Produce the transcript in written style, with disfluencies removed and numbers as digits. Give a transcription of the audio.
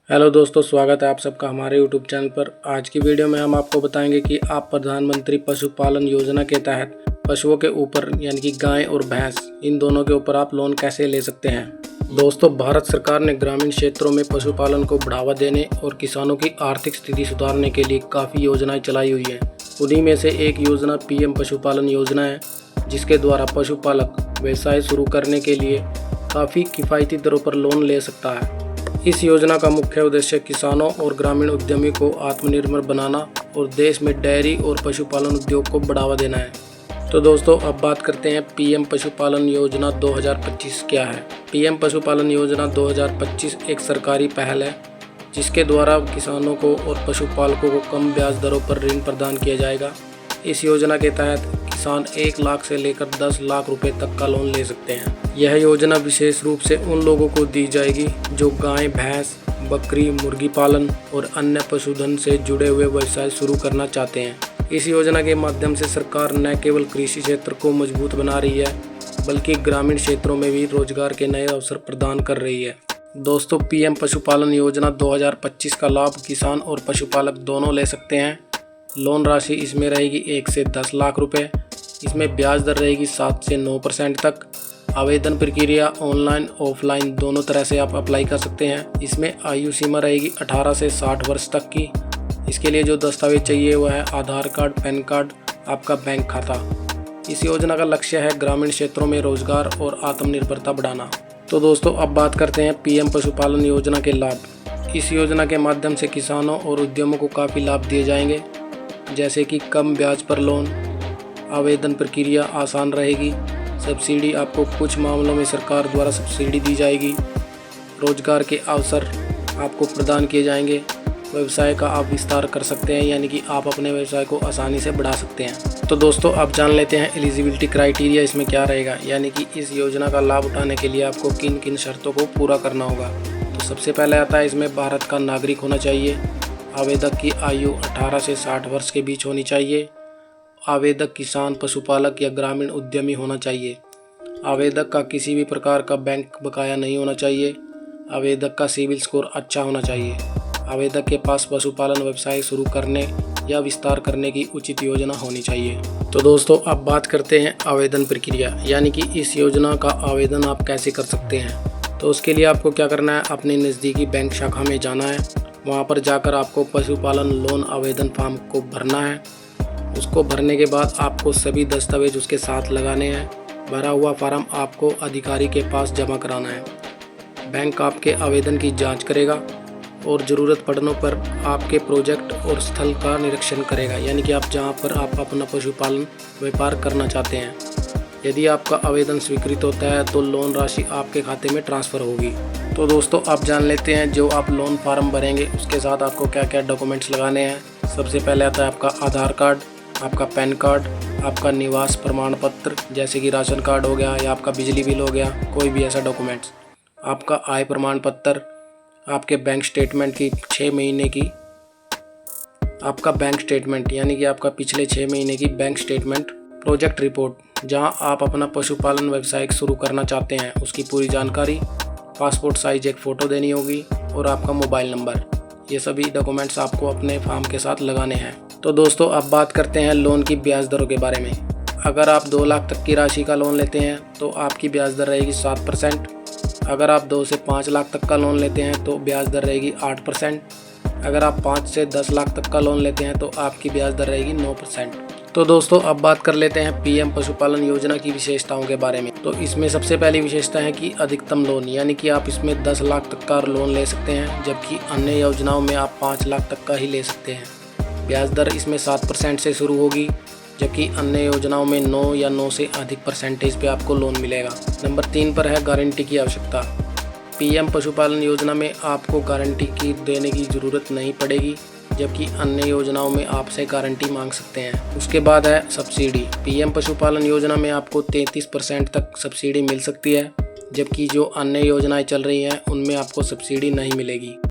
Hello दोस्तों, स्वागत है आप सबका हमारे यूट्यूब चैनल पर। आज की वीडियो में हम आपको बताएंगे कि आप प्रधानमंत्री पशुपालन योजना के तहत पशुओं के ऊपर यानी कि गाय और भैंस, इन दोनों के ऊपर आप लोन कैसे ले सकते हैं। दोस्तों, भारत सरकार ने ग्रामीण क्षेत्रों में पशुपालन को बढ़ावा देने और किसानों की आर्थिक स्थिति सुधारने के लिए काफ़ी योजनाएं चलाई हुई हैं। उन्हीं में से एक योजना पीएम पशुपालन योजना है, जिसके द्वारा पशुपालक व्यवसाय शुरू करने के लिए काफ़ी किफ़ायती दरों पर लोन ले सकता है। इस योजना का मुख्य उद्देश्य किसानों और ग्रामीण उद्यमी को आत्मनिर्भर बनाना और देश में डेयरी और पशुपालन उद्योग को बढ़ावा देना है। तो दोस्तों, अब बात करते हैं पीएम पशुपालन योजना 2025 क्या है। पीएम पशुपालन योजना 2025 एक सरकारी पहल है, जिसके द्वारा किसानों को और पशुपालकों को कम ब्याज दरों पर ऋण प्रदान किया जाएगा। इस योजना के तहत किसान 1 लाख से लेकर 10 लाख रुपए तक का लोन ले सकते हैं। यह योजना विशेष रूप से उन लोगों को दी जाएगी जो गाय, भैंस, बकरी, मुर्गी पालन और अन्य पशुधन से जुड़े हुए व्यवसाय शुरू करना चाहते हैं। इस योजना के माध्यम से सरकार न केवल कृषि क्षेत्र को मजबूत बना रही है, बल्कि ग्रामीण क्षेत्रों में भी रोजगार के नए अवसर प्रदान कर रही है। दोस्तों, पीएम पशुपालन योजना 2025 का लाभ किसान और पशुपालक दोनों ले सकते हैं। लोन राशि इसमें रहेगी 1 से 10 लाख रुपए। इसमें ब्याज दर रहेगी 7 से 9% तक। आवेदन प्रक्रिया ऑनलाइन ऑफलाइन दोनों तरह से आप अप्लाई कर सकते हैं। इसमें आयु सीमा रहेगी 18 से 60 वर्ष तक की। इसके लिए जो दस्तावेज चाहिए वह है आधार कार्ड, पैन कार्ड, आपका बैंक खाता। इस योजना का लक्ष्य है ग्रामीण क्षेत्रों में रोजगार और आत्मनिर्भरता बढ़ाना। तो दोस्तों, अब बात करते हैं पीएम पशुपालन योजना के लाभ। इस योजना के माध्यम से किसानों और उद्यमों को काफ़ी लाभ दिए जाएंगे, जैसे कि कम ब्याज पर लोन, आवेदन प्रक्रिया आसान रहेगी, सब्सिडी आपको कुछ मामलों में सरकार द्वारा सब्सिडी दी जाएगी, रोजगार के अवसर आपको प्रदान किए जाएंगे, व्यवसाय का आप विस्तार कर सकते हैं, यानी कि आप अपने व्यवसाय को आसानी से बढ़ा सकते हैं। तो दोस्तों, आप जान लेते हैं एलिजिबिलिटी क्राइटेरिया इसमें क्या रहेगा, यानी कि इस योजना का लाभ उठाने के लिए आपको किन किन शर्तों को पूरा करना होगा। तो सबसे पहले आता है इसमें भारत का नागरिक होना चाहिए। आवेदक की आयु 18 से 60 वर्ष के बीच होनी चाहिए। आवेदक किसान, पशुपालक या ग्रामीण उद्यमी होना चाहिए। आवेदक का किसी भी प्रकार का बैंक बकाया नहीं होना चाहिए। आवेदक का सिविल स्कोर अच्छा होना चाहिए। आवेदक के पास पशुपालन व्यवसाय शुरू करने या विस्तार करने की उचित योजना होनी चाहिए। तो दोस्तों, अब बात करते हैं आवेदन प्रक्रिया, यानी कि इस योजना का आवेदन आप कैसे कर सकते हैं। तो उसके लिए आपको क्या करना है, अपने नज़दीकी बैंक शाखा में जाना है। वहाँ पर जाकर आपको पशुपालन लोन आवेदन फॉर्म को भरना है। उसको भरने के बाद आपको सभी दस्तावेज उसके साथ लगाने हैं। भरा हुआ फॉर्म आपको अधिकारी के पास जमा कराना है। बैंक आपके आवेदन की जांच करेगा और ज़रूरत पड़ने पर आपके प्रोजेक्ट और स्थल का निरीक्षण करेगा, यानी कि आप जहां पर आप अपना पशुपालन व्यापार करना चाहते हैं। यदि आपका आवेदन स्वीकृत होता है तो लोन राशि आपके खाते में ट्रांसफ़र होगी। तो दोस्तों, आप जान लेते हैं जो आप लोन फार्म भरेंगे उसके साथ आपको क्या क्या डॉक्यूमेंट्स लगाने हैं। सबसे पहले आता है आपका आधार कार्ड, आपका पैन कार्ड, आपका निवास प्रमाण पत्र जैसे कि राशन कार्ड हो गया या आपका बिजली बिल हो गया, कोई भी ऐसा डॉक्यूमेंट्स, आपका आय प्रमाण पत्र, आपके बैंक स्टेटमेंट की 6 महीने की, आपका बैंक स्टेटमेंट यानी कि आपका पिछले 6 महीने की बैंक स्टेटमेंट, प्रोजेक्ट रिपोर्ट जहां आप अपना पशुपालन व्यवसाय शुरू करना चाहते हैं उसकी पूरी जानकारी, पासपोर्ट साइज एक फ़ोटो देनी होगी और आपका मोबाइल नंबर। ये सभी डॉक्यूमेंट्स आपको अपने फॉर्म के साथ लगाने हैं। तो दोस्तों, अब बात करते हैं लोन की ब्याज दरों के बारे में। अगर आप 2 लाख तक की राशि का लोन लेते हैं तो आपकी ब्याज दर रहेगी 7%। अगर आप 2 से 5 लाख तक का लोन लेते हैं तो ब्याज दर रहेगी 8%। अगर आप 5 से 10 लाख तक का लोन लेते हैं तो आपकी ब्याज दर रहेगी 9%। तो दोस्तों, अब बात कर लेते हैं पीएम पशुपालन योजना की विशेषताओं के बारे में। तो इसमें सबसे पहली विशेषता है कि अधिकतम लोन, यानी कि आप इसमें 10 लाख तक का लोन ले सकते हैं, जबकि अन्य योजनाओं में आप 5 लाख तक का ही ले सकते हैं। ब्याज दर इसमें 7% से शुरू होगी, जबकि अन्य योजनाओं में 9 या 9 से अधिक परसेंटेज पे आपको लोन मिलेगा। नंबर 3 पर है गारंटी की आवश्यकता। पीएम पशुपालन योजना में आपको गारंटी की देने की ज़रूरत नहीं पड़ेगी, जबकि अन्य योजनाओं में आपसे गारंटी मांग सकते हैं। उसके बाद है सब्सिडी। पीएम पशुपालन योजना में आपको 33% तक सब्सिडी मिल सकती है, जबकि जो अन्य योजनाएं चल रही हैं उनमें आपको सब्सिडी नहीं मिलेगी।